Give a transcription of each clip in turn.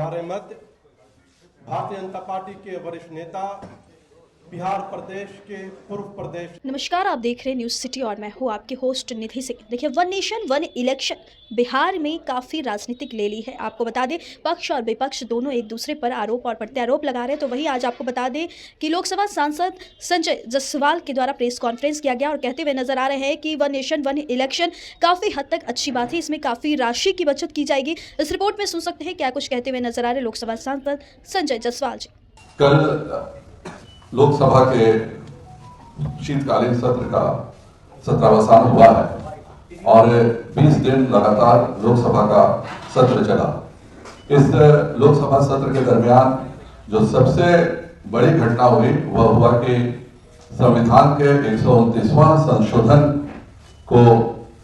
हमारे मध्य भारतीय जनता पार्टी के वरिष्ठ नेता, बिहार प्रदेश के पूर्व प्रदेश। नमस्कार, आप देख रहे हैं न्यूज सिटी और मैं हूं आपके होस्ट निधि सिंह। देखिए, one nation one election Bihar में काफ़ी राजनीतिक ले ली है। आपको बता दें, पक्ष और विपक्ष दोनों एक दूसरे पर आरोप और प्रत्यारोप लगा रहे हैं। तो वहीं आज आपको बता दें कि लोकसभा सांसद संजय जायसवाल के द्वारा प्रेस कॉन्फ्रेंस किया गया और कहते हुए नजर आ रहे हैं कि वन नेशन वन इलेक्शन काफ़ी हद तक अच्छी बात है, इसमें काफ़ी राशि की बचत की जाएगी। इस रिपोर्ट में सुन सकते हैं क्या कुछ कहते हुए नजर आ रहे लोकसभा सांसद संजय जायसवाल जी। कल लोकसभा के शीतकालीन सत्र का सत्रावसान हुआ है और 20 दिन लगातार लोकसभा का सत्र चला। इस लोकसभा सत्र के दरमियान जो सबसे बड़ी घटना हुई वह हुआ कि संविधान के 129वां संशोधन को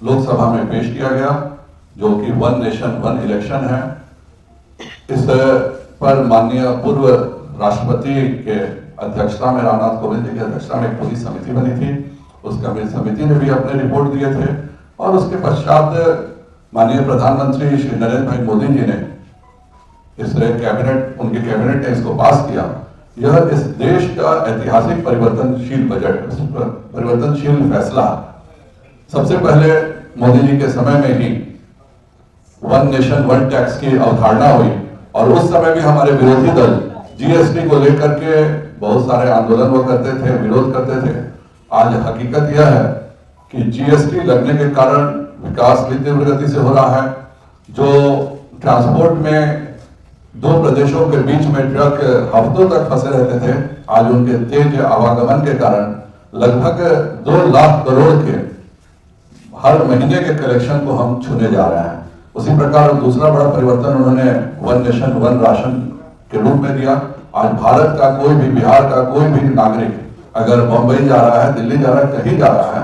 लोकसभा में पेश किया गया, जो कि वन नेशन वन इलेक्शन है। इस पर माननीय पूर्व राष्ट्रपति के अध्यक्षता में, रामनाथ कोविंद जी की अध्यक्षता में एक पूरी समिति बनी थी। उस समिति ने भी अपने रिपोर्ट दिए थे और उसके पश्चात माननीय प्रधानमंत्री श्री नरेंद्र भाई मोदी जी ने उनके कैबिनेट ने इसको पास किया। यह इस देश का ऐतिहासिक परिवर्तनशील बजट, परिवर्तनशील फैसला सबसे पहले मोदी जी के समय में ही वन नेशन वन टैक्स की अवधारणा हुई और उस समय भी हमारे विरोधी दल जीएसटी को लेकर के बहुत सारे आंदोलन वो करते थे, विरोध करते थे। आज हकीकत यह है कि जीएसटी लगने के कारण विकास भी तीव्र गति से हो रहा है। जो ट्रांसपोर्ट में दो प्रदेशों के बीच में ट्रक हफ्तों तक फंसे रहते थे, आज उनके तेज आवागमन के कारण लगभग 2 लाख करोड़ के हर महीने के कलेक्शन को हम छूने जा रहे हैं। उसी प्रकार दूसरा बड़ा परिवर्तन उन्होंने वन नेशन वन राशन के रूप में दिया। आज भारत का कोई भी, बिहार का कोई भी नागरिक अगर बंबई जा रहा है, दिल्ली जा रहा है, कहीं जा रहा है,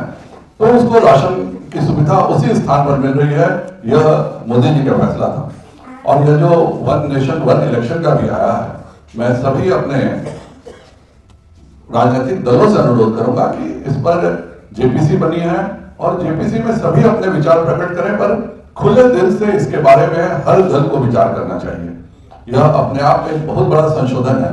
तो उसको राशन की सुविधा उसी स्थान पर मिल रही है। यह मोदी जी का फैसला था। और यह जो वन नेशन वन इलेक्शन का भी आया है, मैं सभी अपने राजनीतिक दलों से अनुरोध करूंगा कि इस पर जेपीसी बनी है और जेपीसी में सभी अपने विचार प्रकट करें, पर खुले दिल से इसके बारे में हर दल को विचार करना चाहिए। यह अपने आप में एक बहुत बड़ा संशोधन है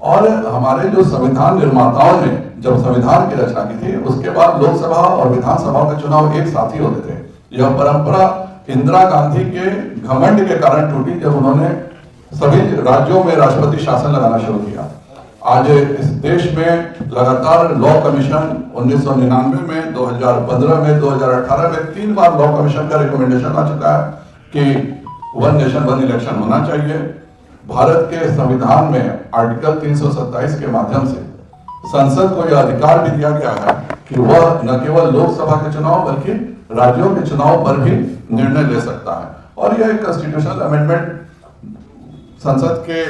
और हमारे जो संविधान निर्माताओं ने जब संविधान की रचना की थी, उसके बाद लोकसभा और विधानसभा के चुनाव एक साथ ही होते थे। यह परंपरा इंदिरा गांधी के घमंड के कारण टूटी, जब उन्होंने सभी राज्यों में राष्ट्रपति शासन लगाना शुरू किया। आज इस देश में लगातार लॉ कमीशन 1999 में, 2015 में, 2018 में 3 बार लॉ कमीशन का रिकमेंडेशन आ चुका है कि वन नेशन वन इलेक्शन होना चाहिए। भारत के संविधान में आर्टिकल 327 के माध्यम से संसद को यह अधिकार भी दिया गया है कि वह न केवल लोकसभा के चुनाव बल्कि राज्यों के चुनाव पर भी निर्णय ले सकता है। और यह एक कॉन्स्टिट्यूशनल अमेंडमेंट संसद के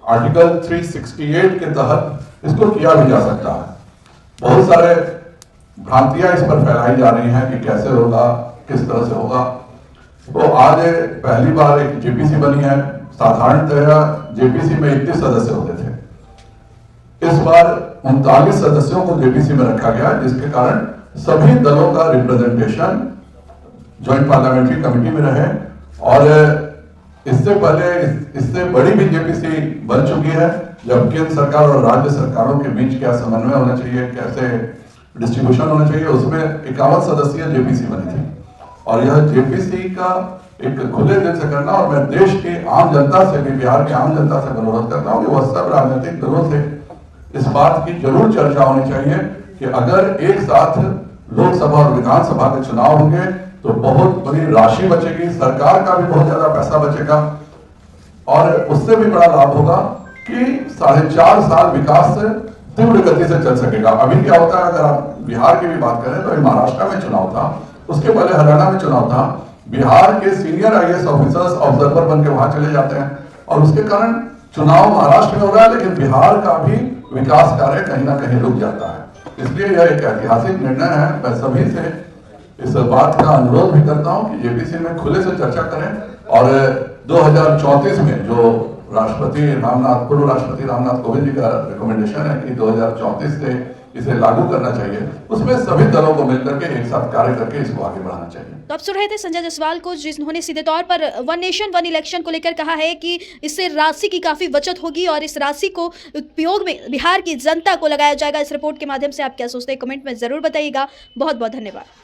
आर्टिकल 368 के तहत इसको किया भी जा सकता है। बहुत सारे भ्रांतियां इस पर फैलाई जा रही हैं कि कैसे होगा, किस तरह से होगा। तो आज पहली बार एक जेपीसी बनी है। साधारणतः जेपीसी में 31 सदस्य होते थे। इस बार 39 सदस्यों को जेपीसी में रखा गया, जिसके कारण सभी दलों का रिप्रेजेंटेशन ज्वाइंट पार्लियामेंट्री कमेटी में रहे। और इससे पहले इससे बड़ी भी जेपीसी बन चुकी है, जब केंद्र सरकार और राज्य सरकारों के बीच क्या समन्वय होना चाहिए, कैसे डिस्ट्रीब्यूशन होना चाहिए, उसमें 51 सदस्यीय जेपीसी बनी थी। और यह जेपीसी का एक खुले दिल से करना, और मैं देश की आम जनता से भी, बिहार की आम जनता से अनुरोध करता हूं कि वह सब राजनीतिक दलों से इस बात की जरूर चर्चा होनी चाहिए कि अगर एक साथ लोकसभा और विधानसभा के चुनाव होंगे तो बहुत बड़ी राशि बचेगी, सरकार का भी बहुत ज्यादा पैसा बचेगा और उससे भी बड़ा लाभ होगा कि 4.5 साल विकास तीव्र गति से चल सकेगा। अभी क्या होता है, अगर आप बिहार की भी बात करें तो महाराष्ट्र में चुनाव था, उसके पहले हरियाणा में चुनाव था। बिहार के सीनियर आईएएस ऑफिसर्स ऑब्जर्वर बन के वहां चले जाते हैं और उसके कारण चुनाव महाराष्ट्र में हो रहा है, लेकिन बिहार का भी विकास कार्य कहीं ना कहीं रुक जाता है। इसलिए यह एक ऐतिहासिक निर्णय है। मैं सभी से इस बात का अनुरोध भी करता हूं कि जेपीसी में खुले से चर्चा करें और 2034 में जो पूर्व राष्ट्रपति रामनाथ कोविंद जी का रिकमेंडेशन है कि 2034 से इसे लागू करना चाहिए, उसमें सभी दलों को मिलकर के एक साथ कार्य करके इसको आगे बढ़ाना चाहिए। तो अब सुन रहे थे संजय जायसवाल को, जिन्होंने सीधे तौर पर वन नेशन वन इलेक्शन को लेकर कहा है कि इससे राशि की काफी बचत होगी और इस राशि को उपयोग में बिहार की जनता को लगाया जाएगा। इस रिपोर्ट के माध्यम से आप क्या सोचते हैं, कमेंट में जरूर बताइएगा। बहुत बहुत धन्यवाद।